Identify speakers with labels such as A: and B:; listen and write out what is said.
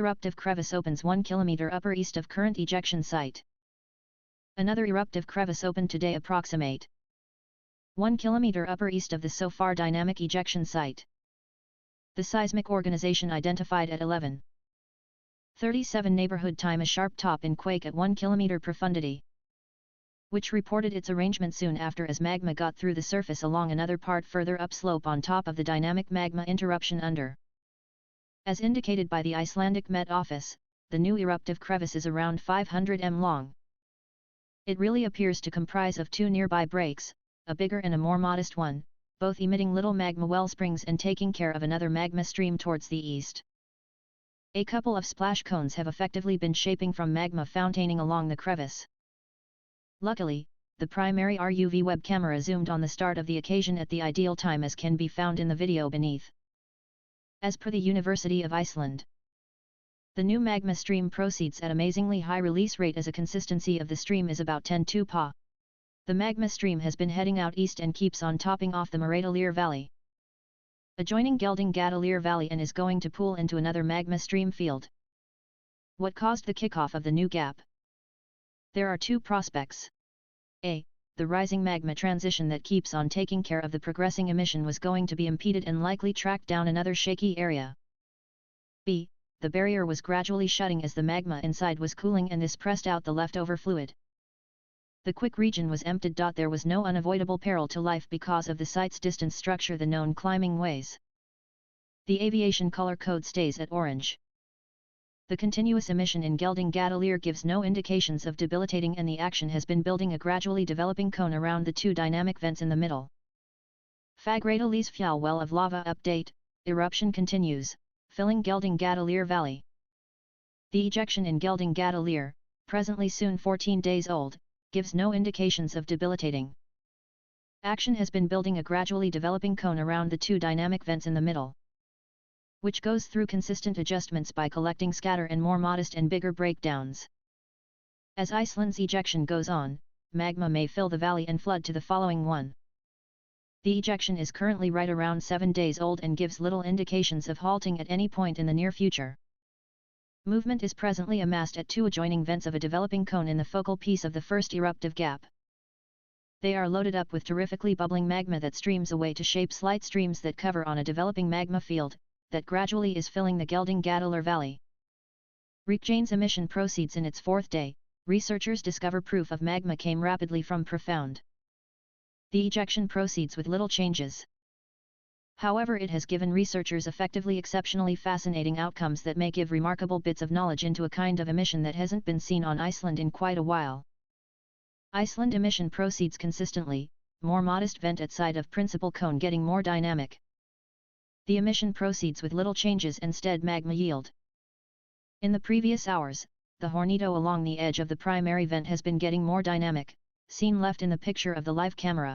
A: eruptive crevice opens 1 km upper east of current ejection site. Another eruptive crevice opened today approximate 1 km upper east of the so far dynamic ejection site. The seismic organization identified at 11:37 neighborhood time a sharp top in quake at 1 km profundity, which reported its arrangement soon after as magma got through the surface along another part further upslope on top of the dynamic magma interruption under. As indicated by the Icelandic Met Office, the new eruptive crevice is around 500 m long. It really appears to comprise of two nearby breaks, a bigger and a more modest one, both emitting little magma wellsprings and taking care of another magma stream towards the east. A couple of splash cones have effectively been shaping from magma fontaining along the crevice. Luckily, the primary RUV web camera zoomed on the start of the occasion at the ideal time, as can be found in the video beneath. As per the University of Iceland, the new magma stream proceeds at amazingly high release rate as a consistency of the stream is about 10 pa. The magma stream has been heading out east and keeps on topping off the Murraydalir Valley, adjoining Geldingadalir Valley, and is going to pool into another magma stream field. What caused the kickoff of the new gap? There are two prospects. A. The rising magma transition that keeps on taking care of the progressing emission was going to be impeded and likely tracked down another shaky area. B. The barrier was gradually shutting as the magma inside was cooling, and this pressed out the leftover fluid. The quick region was emptied. There was no unavoidable peril to life because of the site's distance structure, the known climbing ways. The aviation color code stays at orange. The continuous emission in Geldingadalir gives no indications of debilitating, and the action has been building a gradually developing cone around the two dynamic vents in the middle. Fagradalís fjall well of lava update, eruption continues, filling Geldingadalir Valley. The ejection in Geldingadalir, presently soon 14 days old, gives no indications of debilitating. Action has been building a gradually developing cone around the two dynamic vents in the middle, which goes through consistent adjustments by collecting scatter and more modest and bigger breakdowns. As Iceland's ejection goes on, magma may fill the valley and flood to the following one. The ejection is currently right around 7 days old and gives little indications of halting at any point in the near future. Movement is presently amassed at two adjoining vents of a developing cone in the focal piece of the first eruptive gap. They are loaded up with terrifically bubbling magma that streams away to shape slight streams that cover on a developing magma field, that gradually is filling the Geldingadalir Valley. Reykjanes emission proceeds in its fourth day. Researchers discover proof of magma came rapidly from profound. The ejection proceeds with little changes. However, it has given researchers effectively exceptionally fascinating outcomes that may give remarkable bits of knowledge into a kind of emission that hasn't been seen on Iceland in quite a while. Iceland emission proceeds consistently, more modest vent at side of principal cone getting more dynamic. The emission proceeds with little changes and steady magma yield. In the previous hours, the hornito along the edge of the primary vent has been getting more dynamic, seen left in the picture of the live camera.